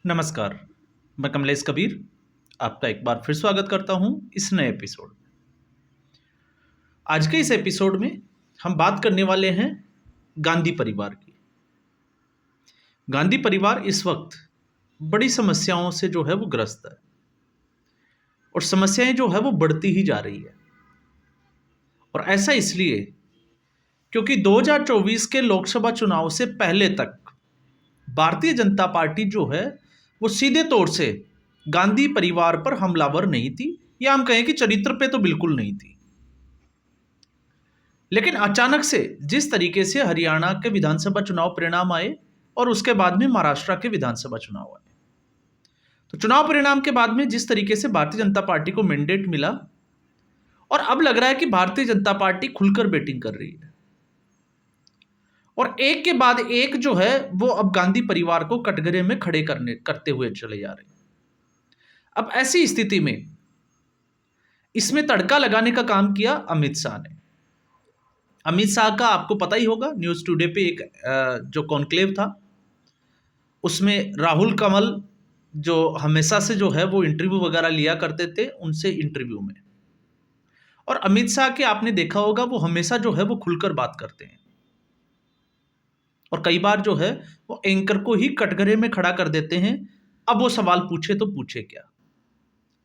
नमस्कार, मैं कमलेश कबीर आपका एक बार फिर स्वागत करता हूं इस नए एपिसोड में। आज के इस एपिसोड में हम बात करने वाले हैं गांधी परिवार की। गांधी परिवार इस वक्त बड़ी समस्याओं से जो है वो ग्रस्त है और समस्याएं जो है वो बढ़ती ही जा रही है। और ऐसा इसलिए क्योंकि 2024 के लोकसभा चुनाव से पहले तक भारतीय जनता पार्टी जो है वो सीधे तौर से गांधी परिवार पर हमलावर नहीं थी, या हम कहें कि चरित्र पे तो बिल्कुल नहीं थी। लेकिन अचानक से जिस तरीके से हरियाणा के विधानसभा चुनाव परिणाम आए और उसके बाद में महाराष्ट्र के विधानसभा चुनाव आए, तो चुनाव परिणाम के बाद में जिस तरीके से भारतीय जनता पार्टी को मैंडेट मिला और अब लग रहा है कि भारतीय जनता पार्टी खुलकर बैटिंग कर रही है और एक के बाद एक जो है वो अब गांधी परिवार को कटघरे में खड़े करते हुए चले जा रहे हैं। अब ऐसी स्थिति में इसमें तड़का लगाने का काम किया अमित शाह ने। अमित शाह का आपको पता ही होगा, न्यूज़ टुडे पे एक जो कॉन्क्लेव था उसमें राहुल कमल जो हमेशा से जो है वो इंटरव्यू वगैरह लिया करते थे उनसे इंटरव्यू में, और अमित शाह के आपने देखा होगा वो हमेशा जो है वो खुलकर बात करते हैं और कई बार जो है वो एंकर को ही कटघरे में खड़ा कर देते हैं। अब वो सवाल पूछे तो पूछे क्या।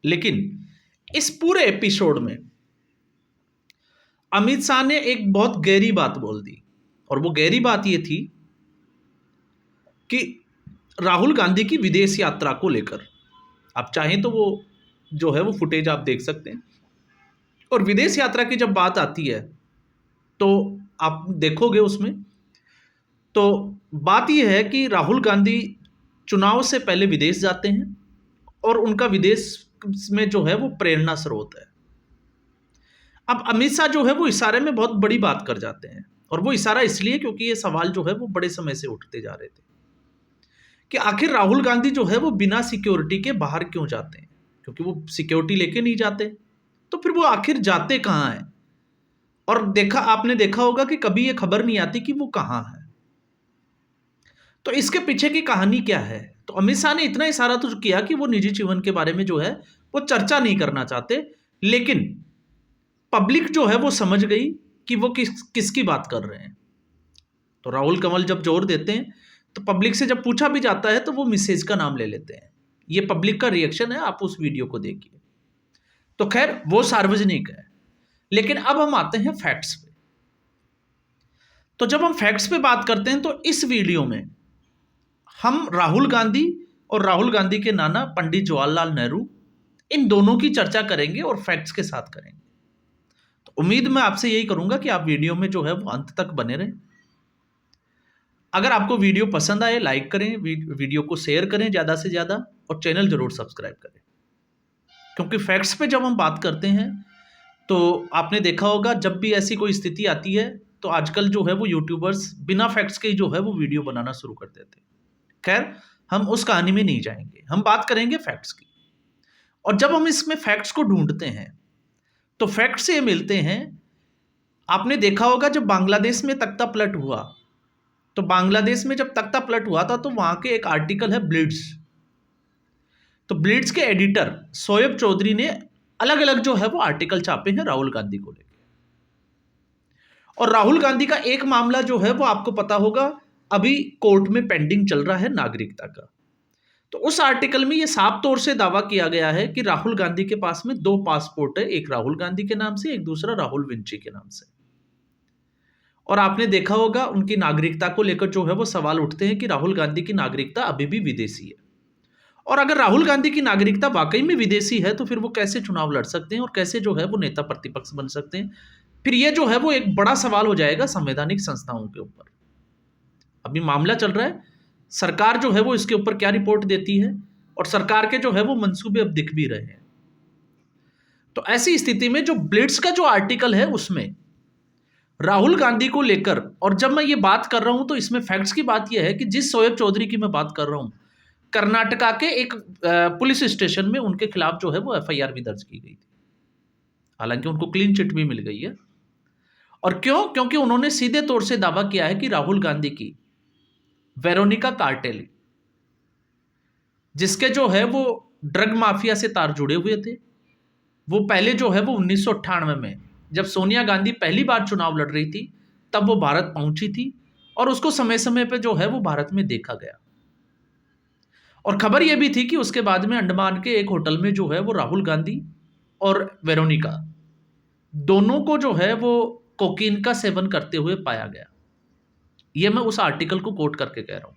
लेकिन इस पूरे एपिसोड में अमित शाह ने एक बहुत गहरी बात बोल दी, और वो गहरी बात ये थी कि राहुल गांधी की विदेश यात्रा को लेकर, आप चाहें तो वो जो है वो फुटेज आप देख सकते हैं। और विदेश यात्रा की जब बात आती है तो आप देखोगे उसमें तो बात यह है कि राहुल गांधी चुनाव से पहले विदेश जाते हैं और उनका विदेश में जो है वो प्रेरणा स्रोत है। अब अमित शाह जो है वो इशारे में बहुत बड़ी बात कर जाते हैं, और वो इशारा इसलिए क्योंकि ये सवाल जो है वो बड़े समय से उठते जा रहे थे कि आखिर राहुल गांधी जो है वो बिना सिक्योरिटी के बाहर क्यों जाते हैं, क्योंकि वो सिक्योरिटी लेके नहीं जाते, तो फिर वो आखिर जाते कहाँ हैं। और आपने देखा होगा कि कभी ये खबर नहीं आती कि वो कहाँ है। तो इसके पीछे की कहानी क्या है। तो अमित शाह ने इतना इशारा तो किया कि वो निजी जीवन के बारे में जो है वो चर्चा नहीं करना चाहते, लेकिन पब्लिक जो है वो समझ गई कि वो किसकी बात कर रहे हैं। तो राहुल कमल जब जोर देते हैं तो पब्लिक से जब पूछा भी जाता है तो वो मिसेज का नाम ले लेते हैं। ये पब्लिक का रिएक्शन है, आप उस वीडियो को देखिए। तो खैर वो सार्वजनिक है, लेकिन अब हम आते हैं फैक्ट्स पे। तो जब हम फैक्ट्स पे बात करते हैं तो इस वीडियो में हम राहुल गांधी और राहुल गांधी के नाना पंडित जवाहरलाल नेहरू, इन दोनों की चर्चा करेंगे और फैक्ट्स के साथ करेंगे। तो उम्मीद मैं आपसे यही करूंगा कि आप वीडियो में जो है वो अंत तक बने रहें। अगर आपको वीडियो पसंद आए लाइक करें, वीडियो को शेयर करें ज़्यादा से ज़्यादा, और चैनल जरूर सब्सक्राइब करें। क्योंकि फैक्ट्स पे जब हम बात करते हैं तो आपने देखा होगा जब भी ऐसी कोई स्थिति आती है तो आजकल जो है वो यूट्यूबर्स बिना फैक्ट्स के ही जो है वो वीडियो बनाना शुरू कर देते हैं। खैर हम उस कहानी में नहीं जाएंगे, हम बात करेंगे फैक्ट्स की। और जब हम इसमें फैक्ट्स को ढूंढते हैं तो फैक्ट्स से मिलते हैं। आपने देखा होगा जब बांग्लादेश में तख्ता पलट हुआ, तो बांग्लादेश में जब तख्ता पलट हुआ था तो वहां के एक आर्टिकल है ब्लिट्स। तो ब्लिट्स के एडिटर शोएब चौधरी ने अलग अलग जो है वो आर्टिकल छापे हैं राहुल गांधी को लेकर। और राहुल गांधी का एक मामला जो है वो आपको पता होगा अभी कोर्ट में पेंडिंग चल रहा है, नागरिकता का। तो उस आर्टिकल में ये साफ तौर से दावा किया गया है कि राहुल गांधी के पास में दो पासपोर्ट है, एक राहुल गांधी के नाम से, एक दूसरा राहुल विंची के नाम से। और आपने देखा होगा उनकी नागरिकता को लेकर जो है वो सवाल उठते हैं कि राहुल गांधी की नागरिकता अभी भी विदेशी है। और अगर राहुल गांधी की नागरिकता वाकई में विदेशी है तो फिर वो कैसे चुनाव लड़ सकते हैं और कैसे जो है वो नेता प्रतिपक्ष बन सकते हैं। फिर ये जो है वो एक बड़ा सवाल हो जाएगा संवैधानिक संस्थाओं के ऊपर। अभी मामला चल रहा है, सरकार जो है वो इसके ऊपर क्या रिपोर्ट देती है, और सरकार के जो है वो मंसूबे अब दिख भी रहे हैं। तो ऐसी स्थिति में जो ब्लिट्स का जो आर्टिकल है उसमें राहुल गांधी को लेकर, और जब मैं ये बात कर रहा हूं तो इसमें फैक्ट्स की बात यह है कि जिस शोएब चौधरी की मैं बात कर रहा हूं, कर्नाटका के एक पुलिस स्टेशन में उनके खिलाफ जो है वो एफआईआर भी दर्ज की गई थी। हालांकि उनको क्लीन चिट भी मिल गई है। और क्यों? क्योंकि उन्होंने सीधे तौर से दावा किया है कि राहुल गांधी की वेरोनिका कार्टेली जिसके जो है वो ड्रग माफिया से तार जुड़े हुए थे। वो पहले जो है वो 1998 में जब सोनिया गांधी पहली बार चुनाव लड़ रही थी तब वो भारत पहुंची थी और उसको समय समय पे जो है वो भारत में देखा गया। और खबर यह भी थी कि उसके बाद में अंडमान के एक होटल में जो है वो राहुल गांधी और वेरोनिका दोनों को जो है वो कोकीन का सेवन करते हुए पाया गया। ये मैं उस आर्टिकल को कोट करके कह रहा हूं,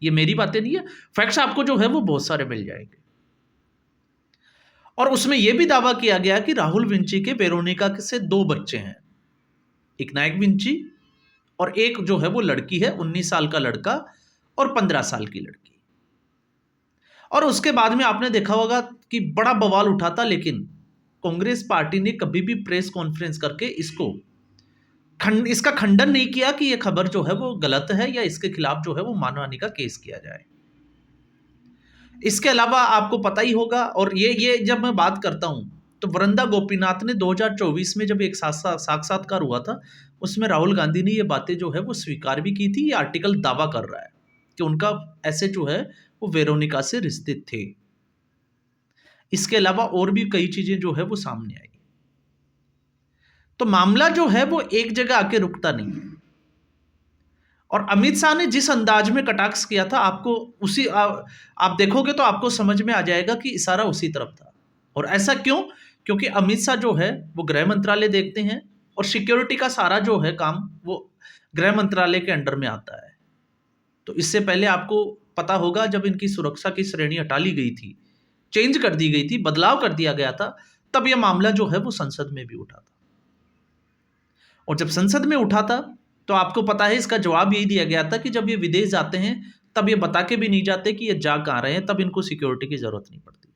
ये मेरी बातें नहीं है, फैक्ट्स आपको जो है वो बहुत सारे मिल जाएंगे। और उसमें यह भी दावा किया गया कि राहुल विंची के वेरोनिका से 2 बच्चे हैं, एक नायक विंची और एक जो है वो लड़की है, 19 साल का लड़का और 15 साल की लड़की। और उसके बाद में आपने देखा होगा कि बड़ा बवाल उठा था, लेकिन कांग्रेस पार्टी ने कभी भी प्रेस कॉन्फ्रेंस करके इसका खंडन नहीं किया कि यह खबर जो है वो गलत है या इसके खिलाफ जो है वो मानहानि का केस किया जाए। इसके अलावा आपको पता ही होगा, और ये जब मैं बात करता हूं तो वृंदा गोपीनाथ ने 2024 में जब एक साक्षात्कार हुआ था उसमें राहुल गांधी ने ये बातें जो है वो स्वीकार भी की थी। ये आर्टिकल दावा कर रहा है कि उनका ऐसे जो है वो वेरोनिका से रिश्ते थे। इसके अलावा और भी कई चीजें जो है वो सामने आई। तो मामला जो है वो एक जगह आके रुकता नहीं है। और अमित शाह ने जिस अंदाज में कटाक्ष किया था, आपको उसी आप देखोगे तो आपको समझ में आ जाएगा कि इशारा उसी तरफ था। और ऐसा क्यों? क्योंकि अमित शाह जो है वो गृह मंत्रालय देखते हैं और सिक्योरिटी का सारा जो है काम वो गृह मंत्रालय के अंडर में आता है। तो इससे पहले आपको पता होगा जब इनकी सुरक्षा की श्रेणी हटा ली गई थी, चेंज कर दी गई थी, बदलाव कर दिया गया था, तब यह मामला जो है वो संसद में भी उठा था। और जब संसद में उठा था तो आपको पता है इसका जवाब यही दिया गया था कि जब ये विदेश जाते हैं तब ये बता के भी नहीं जाते कि ये जा कहां रहे हैं, तब इनको सिक्योरिटी की जरूरत नहीं पड़ती।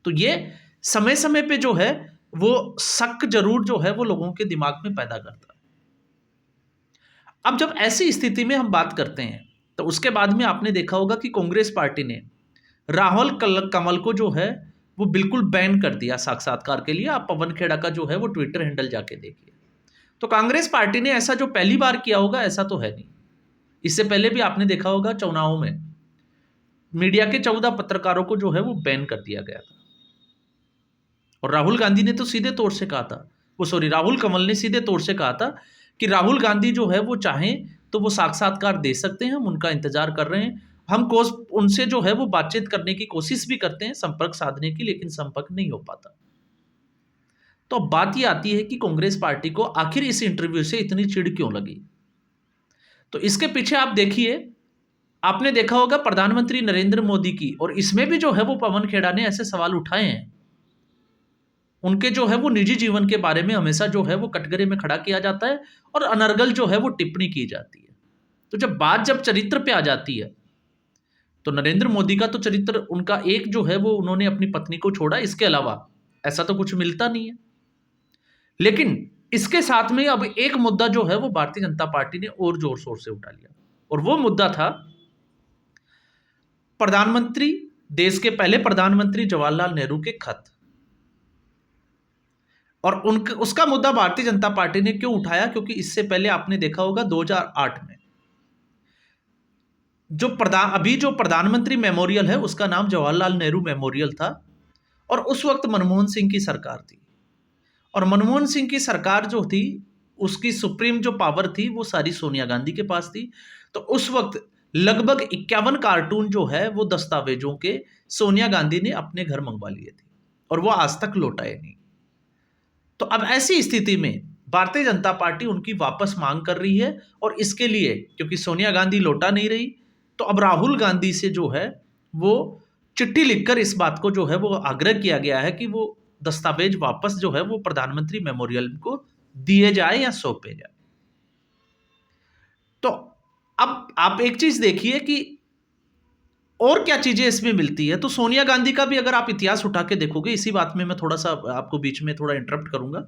तो ये समय समय पे जो है वो शक जरूर जो है वो लोगों के दिमाग में पैदा करता है। अब जब ऐसी स्थिति में हम बात करते हैं तो उसके बाद में आपने देखा होगा कि कांग्रेस पार्टी ने राहुल कमल को जो है वो बिल्कुल बैन कर दिया साक्षात्कार के लिए। आप पवन खेड़ा का जो है वो ट्विटर हैंडल जाके देखिए। तो कांग्रेस पार्टी ने ऐसा जो पहली बार किया होगा ऐसा तो है नहीं। इससे पहले भी आपने देखा होगा चुनावों में मीडिया के 14 पत्रकारों को जो है वो बैन कर दिया गया था। और राहुल गांधी ने तो सीधे तौर से कहा था, राहुल कमल ने सीधे तौर से कहा था कि राहुल गांधी जो है वो चाहें तो वो साक्षात्कार दे सकते हैं, हम उनका इंतजार कर रहे हैं, हम उनसे जो है वो बातचीत करने की कोशिश भी करते हैं, संपर्क साधने की, लेकिन संपर्क नहीं हो पाता। तो अब बात यह आती है कि कांग्रेस पार्टी को आखिर इस इंटरव्यू से इतनी चिढ़ क्यों लगी। तो इसके पीछे आप देखिए, आपने देखा होगा प्रधानमंत्री नरेंद्र मोदी की, और इसमें भी जो है वो पवन खेड़ा ने ऐसे सवाल उठाए हैं। उनके जो है वो निजी जीवन के बारे में हमेशा जो है वो कटघरे में खड़ा किया जाता है और अनर्गल जो है वो टिप्पणी की जाती है। तो जब चरित्र पे आ जाती है तो नरेंद्र मोदी का तो चरित्र, उनका एक जो है वो उन्होंने अपनी पत्नी को छोड़ा, इसके अलावा ऐसा तो कुछ मिलता नहीं है। लेकिन इसके साथ में अब एक मुद्दा जो है वो भारतीय जनता पार्टी ने और जोर शोर से उठा लिया, और वो मुद्दा था प्रधानमंत्री, देश के पहले प्रधानमंत्री जवाहरलाल नेहरू के खत। और उसका मुद्दा भारतीय जनता पार्टी ने क्यों उठाया? क्योंकि इससे पहले आपने देखा होगा 2008 में अभी जो प्रधानमंत्री मेमोरियल है उसका नाम जवाहरलाल नेहरू मेमोरियल था, और उस वक्त मनमोहन सिंह की सरकार थी। और मनमोहन सिंह की सरकार जो थी उसकी सुप्रीम जो पावर थी वो सारी सोनिया गांधी के पास थी। तो उस वक्त लगभग 51 कार्टून जो है वो दस्तावेजों के सोनिया गांधी ने अपने घर मंगवा लिए थे और वो आज तक लौटाए नहीं। तो अब ऐसी स्थिति में भारतीय जनता पार्टी उनकी वापस मांग कर रही है, और इसके लिए क्योंकि सोनिया गांधी लौटा नहीं रही तो अब राहुल गांधी से जो है वो चिट्ठी लिखकर इस बात को जो है वो आग्रह किया गया है कि वो दस्तावेज वापस जो है वो प्रधानमंत्री मेमोरियल को दिए जाए या सौंपे जाए। तो अब आप एक चीज देखिए कि और क्या चीजें इसमें मिलती है। तो सोनिया गांधी का भी अगर आप इतिहास उठा के देखोगे, इसी बात में मैं थोड़ा सा आपको बीच में थोड़ा इंटरप्ट करूंगा।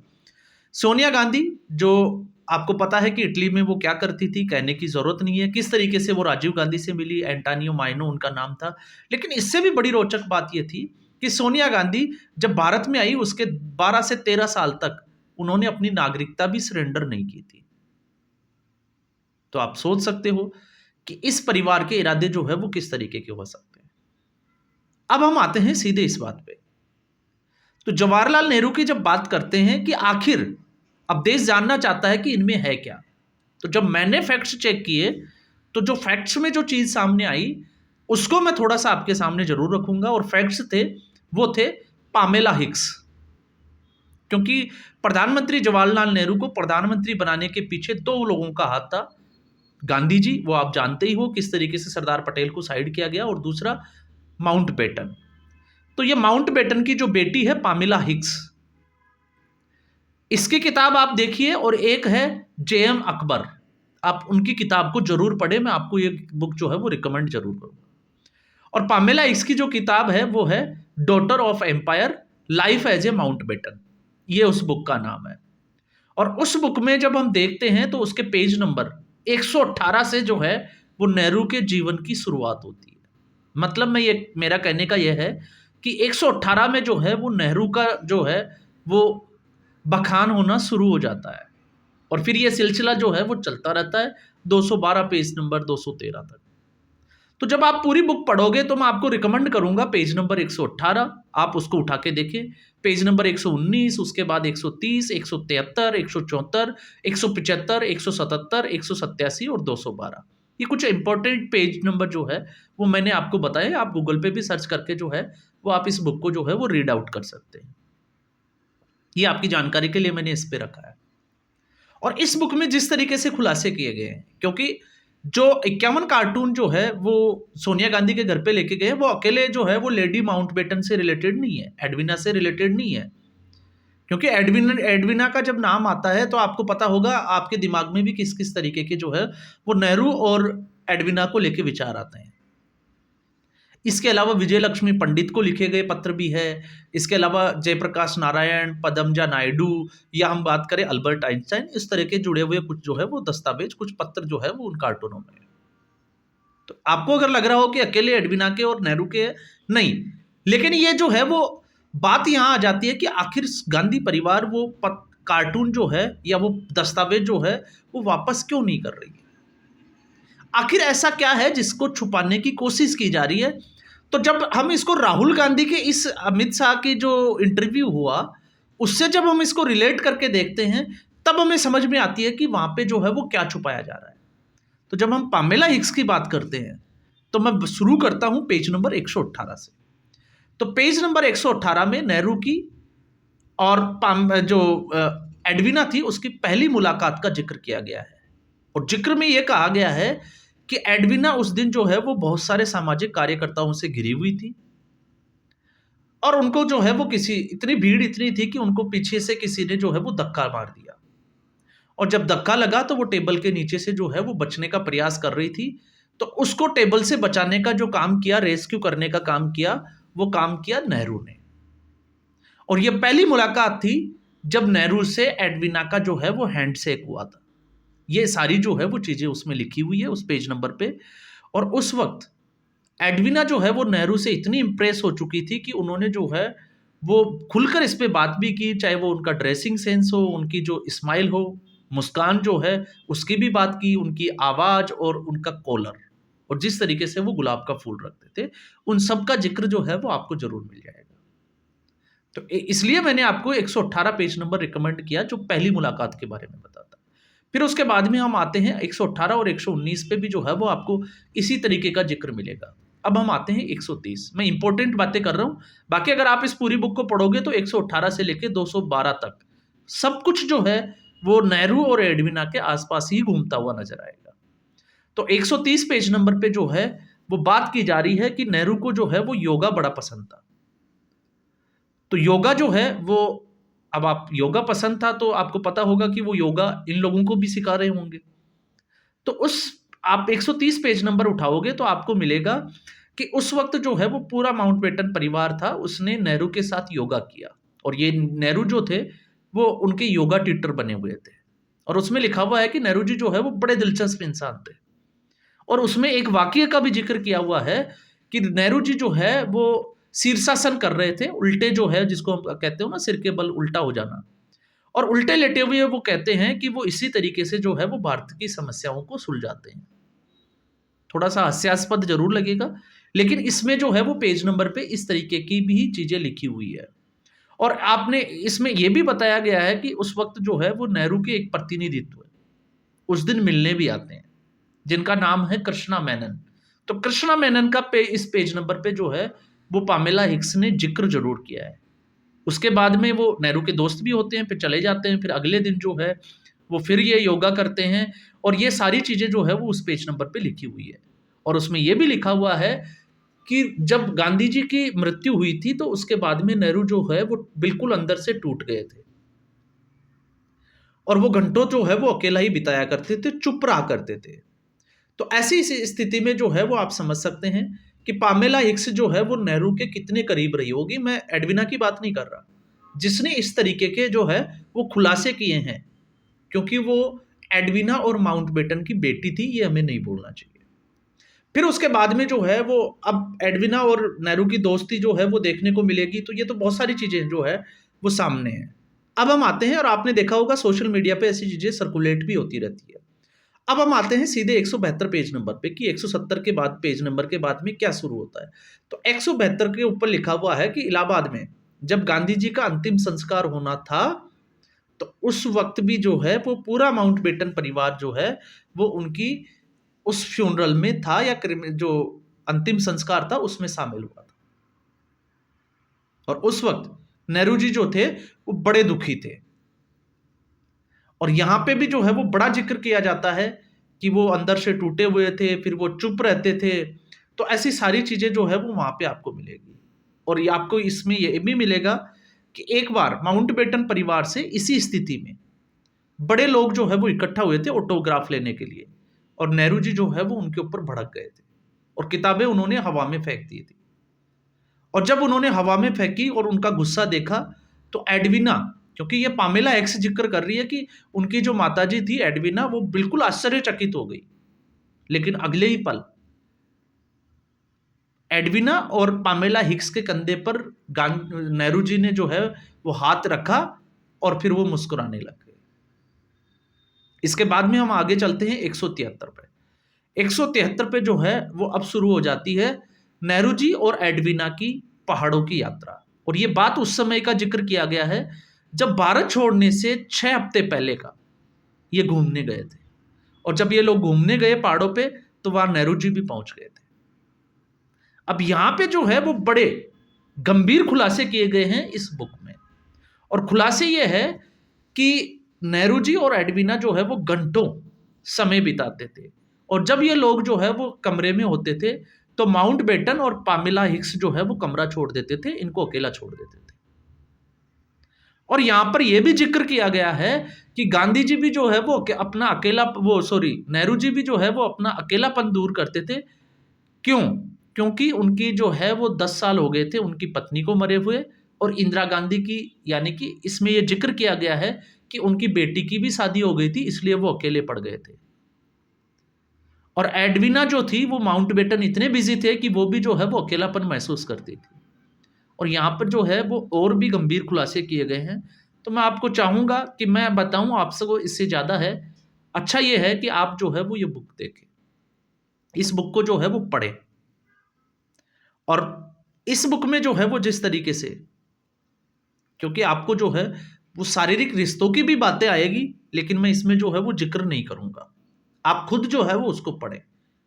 सोनिया गांधी जो आपको पता है कि इटली में वो क्या करती थी, कहने की जरूरत नहीं है, किस तरीके से वो राजीव गांधी से मिली, एंटोनियो माइनो उनका नाम था। लेकिन इससे भी बड़ी रोचक बात यह थी कि सोनिया गांधी जब भारत में आई उसके 12 से 13 साल तक उन्होंने अपनी नागरिकता भी सरेंडर नहीं की थी। तो आप सोच सकते हो कि इस परिवार के इरादे जो है वो किस तरीके के हो सकते हैं। अब हम आते हैं सीधे इस बात पे। तो जवाहरलाल नेहरू की जब बात करते हैं कि आखिर अब देश जानना चाहता है कि इनमें है क्या, तो जब मैंने फैक्ट्स चेक किए तो जो फैक्ट्स में जो चीज सामने आई उसको मैं थोड़ा सा आपके सामने जरूर रखूंगा। और फैक्ट्स थे वो थे पामेला हिक्स। क्योंकि प्रधानमंत्री जवाहरलाल नेहरू को प्रधानमंत्री बनाने के पीछे दो लोगों का हाथ था। गांधी जी, वो आप जानते ही हो किस तरीके से सरदार पटेल को साइड किया गया, और दूसरा माउंटबेटन। तो ये माउंटबेटन की जो बेटी है पामेला हिक्स, इसकी किताब आप देखिए, और एक है जेएम अकबर, आप उनकी किताब को जरूर पढ़ें। मैं आपको ये बुक जो है वो रिकमेंड जरूर करूंगा। और पामेला हिक्स की जो किताब है वो है daughter of empire, life as a Mountbatten, ये उस बुक का नाम है। और उस बुक में जब हम देखते हैं तो उसके पेज नंबर 118 से जो है वो नेहरू के जीवन की शुरुआत होती है। मतलब मैं ये, मेरा कहने का यह है कि 118 में जो है वो नेहरू का जो है वो बखान होना शुरू हो जाता है, और फिर ये सिलसिला जो है वो चलता रहता है 212 पेज नंबर 213 तक। तो जब आप पूरी बुक पढ़ोगे तो मैं आपको रिकमेंड करूंगा पेज नंबर 118, आप उसको उठा के देखें। पेज नंबर 119, उसके बाद 130, 173, 174, 175, 177, 187 और 212, ये कुछ इंपॉर्टेंट पेज नंबर जो है वो मैंने आपको बताए। आप गूगल पे भी सर्च करके जो है वो आप इस बुक को जो है वो रीड आउट कर सकते हैं। ये आपकी जानकारी के लिए मैंने इस पे रखा है। और इस बुक में जिस तरीके से खुलासे किए गए हैं, क्योंकि जो 51 कार्टून जो है वो सोनिया गांधी के घर पे लेके गए, वो अकेले जो है वो लेडी माउंटबेटन से रिलेटेड नहीं है, एडविना से रिलेटेड नहीं है। क्योंकि एडविना का जब नाम आता है तो आपको पता होगा, आपके दिमाग में भी किस किस तरीके के जो है वो नेहरू और एडविना को लेके विचार आते हैं। इसके अलावा विजय लक्ष्मी पंडित को लिखे गए पत्र भी है। इसके अलावा जयप्रकाश नारायण, पदमजा नायडू, या हम बात करें अल्बर्ट आइंस्टाइन, इस तरह के जुड़े हुए कुछ जो है वो दस्तावेज, कुछ पत्र जो है वो उन कार्टूनों में है। तो आपको अगर लग रहा हो कि अकेले एडविना के और नेहरू के, नहीं, लेकिन ये जो है वो बात यहां आ जाती है कि आखिर गांधी परिवार वो कार्टून जो है या वो दस्तावेज जो है वो वापस क्यों नहीं कर रही है। आखिर ऐसा क्या है जिसको छुपाने की कोशिश की जा रही है। तो जब हम इसको राहुल गांधी के इस अमित शाह की जो इंटरव्यू हुआ उससे जब हम इसको रिलेट करके देखते हैं तब हमें समझ में आती है कि वहां पे जो है वो क्या छुपाया जा रहा है। तो जब हम पामेला हिक्स की बात करते हैं तो मैं शुरू करता हूं पेज नंबर 118 से। तो पेज नंबर 118 में नेहरू की और जो एडविना थी उसकी पहली मुलाकात का जिक्र किया गया है। और जिक्र में यह कहा गया है कि एडविना उस दिन जो है वो बहुत सारे सामाजिक कार्यकर्ताओं से घिरी हुई थी, और उनको जो है वो इतनी भीड़ इतनी थी कि उनको पीछे से किसी ने जो है वो धक्का मार दिया, और जब धक्का लगा तो वो टेबल के नीचे से जो है वो बचने का प्रयास कर रही थी। तो उसको टेबल से बचाने का जो काम किया, रेस्क्यू करने का काम किया, वो काम किया नेहरू ने। और ये पहली मुलाकात थी जब नेहरू से एडविना का जो है वो हैंडशेक हुआ था। ये सारी जो है वो चीजें उसमें लिखी हुई है उस पेज नंबर पे। और उस वक्त एडविना जो है वो नेहरू से इतनी इंप्रेस हो चुकी थी कि उन्होंने जो है वो खुलकर इस पे बात भी की, चाहे वो उनका ड्रेसिंग सेंस हो, उनकी जो स्माइल हो, मुस्कान जो है उसकी भी बात की, उनकी आवाज और उनका कॉलर, और जिस तरीके से वो गुलाब का फूल रखते थे, उन सब का जिक्र जो है वो आपको जरूर मिल जाएगा। तो इसलिए मैंने आपको 118 पेज नंबर रिकमेंड किया जो पहली मुलाकात के बारे में बताता। फिर उसके बाद में हम आते हैं 118 और 119 पे भी जो है वो आपको इसी तरीके का जिक्र मिलेगा। अब हम आते हैं 130। मैं इंपॉर्टेंट बातें कर रहा हूं, बाकी अगर आप इस पूरी बुक को पढ़ोगे तो 118 से लेकर 212 तक सब कुछ जो है वो नेहरू और एडविना के आसपास ही घूमता हुआ नजर आएगा। तो 130 पेज नंबर पे जो है वो बात की जा रही है कि नेहरू को जो है वो योगा बड़ा पसंद था। तो योगा जो है वो, अब आप योगा पसंद था तो आपको पता होगा कि वो योगा इन लोगों को भी सिखा रहे होंगे। तो उस आप 130 पेज नंबर उठाओगे तो आपको मिलेगा कि उस वक्त जो है वो पूरा माउंटबेटन परिवार था, उसने नेहरू के साथ योगा किया। और ये नेहरू जो थे वो उनके योगा टीचर बने हुए थे। और उसमें लिखा हुआ है कि नेहरू जी जो है वो बड़े दिलचस्प इंसान थे। और उसमें एक वाकये का भी जिक्र किया हुआ है कि नेहरू जी जो है वो शीर्षासन कर रहे थे, उल्टे जो है जिसको हम कहते हो ना सिर के बल उल्टा हो जाना, और उल्टे लेटे हुए वो कहते हैं कि वो इसी तरीके से जो है वो भारत की समस्याओं को सुलझाते हैं। थोड़ा सा हास्यास्पद जरूर लगेगा, लेकिन इसमें जो है वो पेज नंबर पे इस तरीके की भी चीज़ें लिखी हुई है। और आपने इसमें ये भी बताया गया है कि उस वक़्त जो है वो नेहरू के एक प्रतिनिधित्व उस दिन मिलने भी आते हैं, जिनका नाम है कृष्णा मेनन। तो कृष्णा मेनन का इस पेज नंबर पे जो है वो पामेला हिक्स ने ज़िक्र ज़रूर किया है। उसके बाद में वो नेहरू के दोस्त भी होते हैं, फिर चले जाते हैं, फिर अगले दिन जो है वो फिर ये योगा करते हैं और ये सारी चीज़ें जो है वो उस पेज नंबर पे लिखी हुई है। और उसमें ये भी लिखा हुआ है कि जब गांधी जी की मृत्यु हुई थी तो उसके बाद में नेहरू जो है वो बिल्कुल अंदर से टूट गए थे और वो घंटों जो है वो अकेला ही बिताया करते थे, चुप रहा करते थे। तो ऐसी स्थिति में जो है वो आप समझ सकते हैं कि पामेला हिक्स जो है वो नेहरू के कितने करीब रही होगी। मैं एडविना की बात नहीं कर रहा, जिसने इस तरीके के जो है वो खुलासे किए हैं, क्योंकि वो एडविना और माउंटबेटन की बेटी थी, ये हमें नहीं भूलना चाहिए। फिर उसके बाद में जो है वो अब एडविना और नेहरू की दोस्ती जो है वो देखने को मिलेगी, तो ये तो बहुत सारी चीज़ें जो है वो सामने हैं। अब हम आते हैं, और आपने देखा होगा सोशल मीडिया पे ऐसी चीज़ें सर्कुलेट भी होती रहती है। अब हम आते हैं सीधे 172 पेज नंबर पे कि 170 के बाद पेज नंबर के बाद में क्या शुरू होता है। तो 172 के ऊपर लिखा हुआ है कि इलाहाबाद में जब गांधी जी का अंतिम संस्कार होना था, तो उस वक्त भी जो है वो पूरा माउंटबेटन परिवार जो है वो उनकी उस फ्यूनरल में था, या जो अंतिम संस्कार था उसमें शामिल हुआ था। और उस वक्त नेहरू जी जो थे वो बड़े दुखी थे। और यहां पे भी जो है वो बड़ा जिक्र किया जाता है कि वो अंदर से टूटे हुए थे, फिर वो चुप रहते थे। तो ऐसी सारी चीजें जो है वो वहां पे आपको मिलेगी। और ये आपको इसमें ये भी मिलेगा कि एक बार माउंटबेटन परिवार से इसी स्थिति में बड़े लोग जो है वो इकट्ठा हुए थे ऑटोग्राफ लेने के लिए, और नेहरू जी जो है वो उनके ऊपर भड़क गए थे और किताबें उन्होंने हवा में फेंक दी थी। और जब उन्होंने हवा में फेंकी और उनका गुस्सा देखा, तो एडविना, क्योंकि ये पामेला एक्स जिक्र कर रही है कि उनकी जो माताजी थी एडविना, वो बिल्कुल आश्चर्यचकित हो गई। लेकिन अगले ही पल एडविना और पामेला हिक्स के कंधे पर नेहरू जी ने जो है वो हाथ रखा और फिर वो मुस्कुराने लग गए। इसके बाद में हम आगे चलते हैं 173 पे। 173 पे जो है वो अब शुरू हो जाती है नेहरू जी और एडविना की पहाड़ों की यात्रा। और ये बात उस समय का जिक्र किया गया है जब भारत छोड़ने से 6 हफ्ते पहले का ये घूमने गए थे। और जब ये लोग घूमने गए पहाड़ों पे, तो वहां नेहरू जी भी पहुंच गए थे। अब यहां पे जो है वो बड़े गंभीर खुलासे किए गए हैं इस बुक में। और खुलासे ये है कि नेहरू जी और एडविना जो है वो घंटों समय बिताते थे। और जब ये लोग जो है वो कमरे में होते थे, तो माउंटबेटन और पामेला हिक्स जो है वो कमरा छोड़ देते थे, इनको अकेला छोड़ देते थे। और यहां पर यह भी जिक्र किया गया है कि गांधी जी भी जो है वो अपना अकेला वो सॉरी नेहरू जी भी जो है वो अपना अकेलापन दूर करते थे। क्यों? क्योंकि उनकी जो है वो 10 साल हो गए थे उनकी पत्नी को मरे हुए, और इंदिरा गांधी की, यानी कि इसमें यह जिक्र किया गया है कि उनकी बेटी की भी शादी हो गई थी, इसलिए वो अकेले पड़ गए थे। और एडविना जो थी वो माउंटबेटन इतने बिजी थे कि वो भी जो है वो अकेलापन महसूस करती थी। और यहाँ पर जो है वो और भी गंभीर खुलासे किए गए हैं। तो मैं आपको चाहूँगा कि मैं बताऊँ आपसे, को इससे ज़्यादा है, अच्छा ये है कि आप जो है वो ये बुक देखें, इस बुक को जो है वो पढ़ें। और इस बुक में जो है वो जिस तरीके से, क्योंकि आपको जो है वो शारीरिक रिश्तों की भी बातें आएगी, लेकिन मैं इसमें जो है वो जिक्र नहीं करूँगा। आप खुद जो है वो उसको पढ़ें,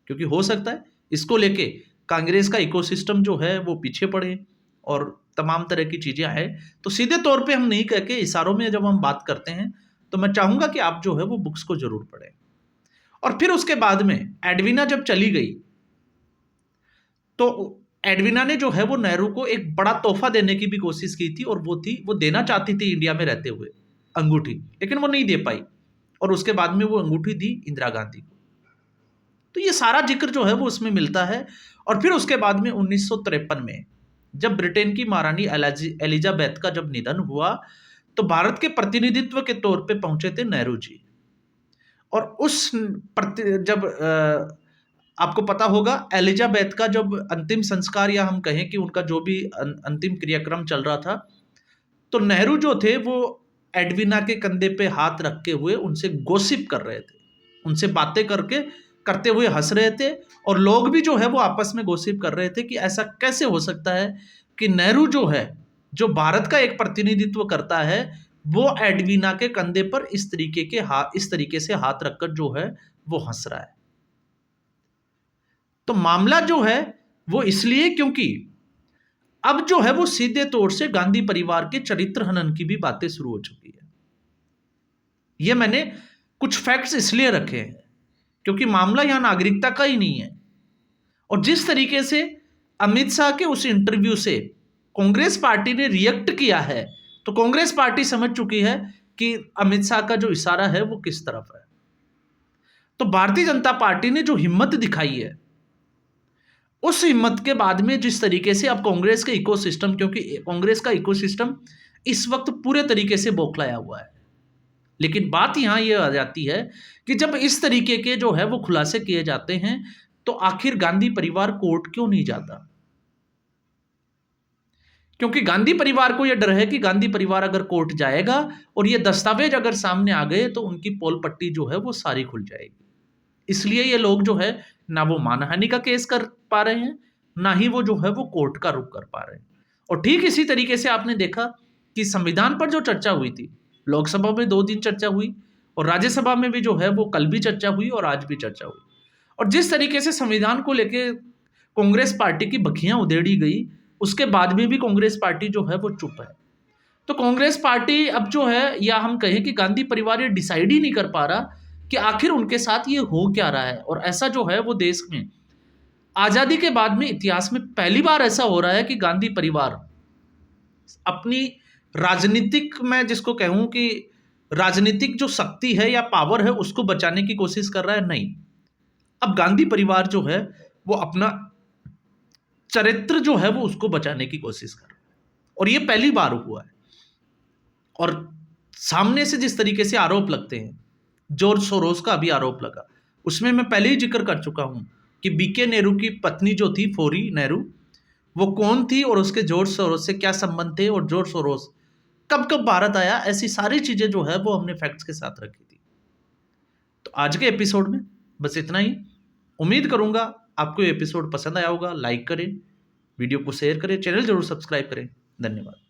क्योंकि हो सकता है इसको लेके कांग्रेस का इकोसिस्टम जो है वो पीछे पड़े और तमाम तरह की चीज़ें आए। तो सीधे तौर पे हम नहीं कह के इशारों में जब हम बात करते हैं, तो मैं चाहूँगा कि आप जो है वो बुक्स को ज़रूर पढ़ें। और फिर उसके बाद में एडविना जब चली गई, तो एडविना ने जो है वो नेहरू को एक बड़ा तोहफा देने की भी कोशिश की थी, और वो देना चाहती थी इंडिया में रहते हुए अंगूठी, लेकिन वो नहीं दे पाई। और उसके बाद में वो अंगूठी दी इंदिरा गांधी को। तो ये सारा जिक्र जो है वो उसमें मिलता है। और फिर उसके बाद में 1953 में जब ब्रिटेन की महारानी एलिजाबेथ का जब निधन हुआ, तो भारत के प्रतिनिधित्व के तौर पे पहुंचे थे नेहरू जी। और जब आपको पता होगा एलिजाबेथ का जब अंतिम संस्कार, या हम कहें कि उनका जो भी अंतिम क्रियाक्रम चल रहा था, तो नेहरू जो थे वो एडविना के कंधे पे हाथ रखे हुए उनसे गॉसिप कर रहे थे, उनसे बातें करके करते हुए हंस रहे थे, और लोग भी जो है वो आपस में गॉसिप कर रहे थे कि ऐसा कैसे हो सकता है कि नेहरू जो है, जो भारत का एक प्रतिनिधित्व करता है, वो एडवीना के कंधे पर इस तरीके से हाथ रखकर जो है वो हंस रहा है। तो मामला जो है वो इसलिए क्योंकि अब जो है वो सीधे तौर से गांधी परिवार के चरित्र हनन की भी बातें शुरू हो चुकी है। ये मैंने कुछ फैक्ट्स इसलिए रखे हैं क्योंकि मामला यहां नागरिकता का ही नहीं है। और जिस तरीके से अमित शाह के उस इंटरव्यू से कांग्रेस पार्टी ने रिएक्ट किया है, तो कांग्रेस पार्टी समझ चुकी है कि अमित शाह का जो इशारा है वो किस तरफ है। तो भारतीय जनता पार्टी ने जो हिम्मत दिखाई है, उस हिम्मत के बाद में जिस तरीके से अब कांग्रेस के इकोसिस्टम, क्योंकि कांग्रेस का इकोसिस्टम इस वक्त पूरे तरीके से बौखलाया हुआ है, लेकिन बात यहां यह आ जाती है कि जब इस तरीके के जो है वो खुलासे किए जाते हैं, तो आखिर गांधी परिवार कोर्ट क्यों नहीं जाता? क्योंकि गांधी परिवार को यह डर है कि गांधी परिवार अगर कोर्ट जाएगा और ये दस्तावेज अगर सामने आ गए तो उनकी पोल पट्टी जो है वो सारी खुल जाएगी। इसलिए ये लोग जो है ना वो मानहानि का केस कर पा रहे हैं, ना ही वो जो है वो कोर्ट का रुख कर पा रहे हैं। और ठीक इसी तरीके से आपने देखा कि संविधान पर जो चर्चा हुई थी, लोकसभा में 2 दिन चर्चा हुई और राज्यसभा में भी जो है वो कल भी चर्चा हुई और आज भी चर्चा हुई। और जिस तरीके से संविधान को लेके कांग्रेस पार्टी की बखियां उधेड़ी गई, उसके बाद में भी कांग्रेस पार्टी जो है वो चुप है। तो कांग्रेस पार्टी अब जो है, या हम कहें कि गांधी परिवार ये डिसाइड ही नहीं कर पा रहा कि आखिर उनके साथ ये हो क्या रहा है। और ऐसा जो है वो देश में आजादी के बाद में इतिहास में पहली बार ऐसा हो रहा है कि गांधी परिवार अपनी राजनीतिक, मैं जिसको कहूं कि राजनीतिक जो शक्ति है या पावर है, उसको बचाने की कोशिश कर रहा है। नहीं, अब गांधी परिवार जो है वो अपना चरित्र जो है वो उसको बचाने की कोशिश कर रहा है, और ये पहली बार हुआ है। और सामने से जिस तरीके से आरोप लगते हैं, जॉर्ज सोरोस का अभी आरोप लगा, उसमें मैं पहले ही जिक्र कर चुका हूं कि बीके नेहरू की पत्नी जो थी, फोरी नेहरू, वो कौन थी और उसके जॉर्ज सोरोस से क्या संबंध थे, और जॉर्ज सोरोस कब कब भारत आया, ऐसी सारी चीजें जो है वो हमने फैक्ट्स के साथ रखी थी। तो आज के एपिसोड में बस इतना ही। उम्मीद करूंगा आपको ये एपिसोड पसंद आया होगा। लाइक करें, वीडियो को शेयर करें, चैनल जरूर सब्सक्राइब करें। धन्यवाद।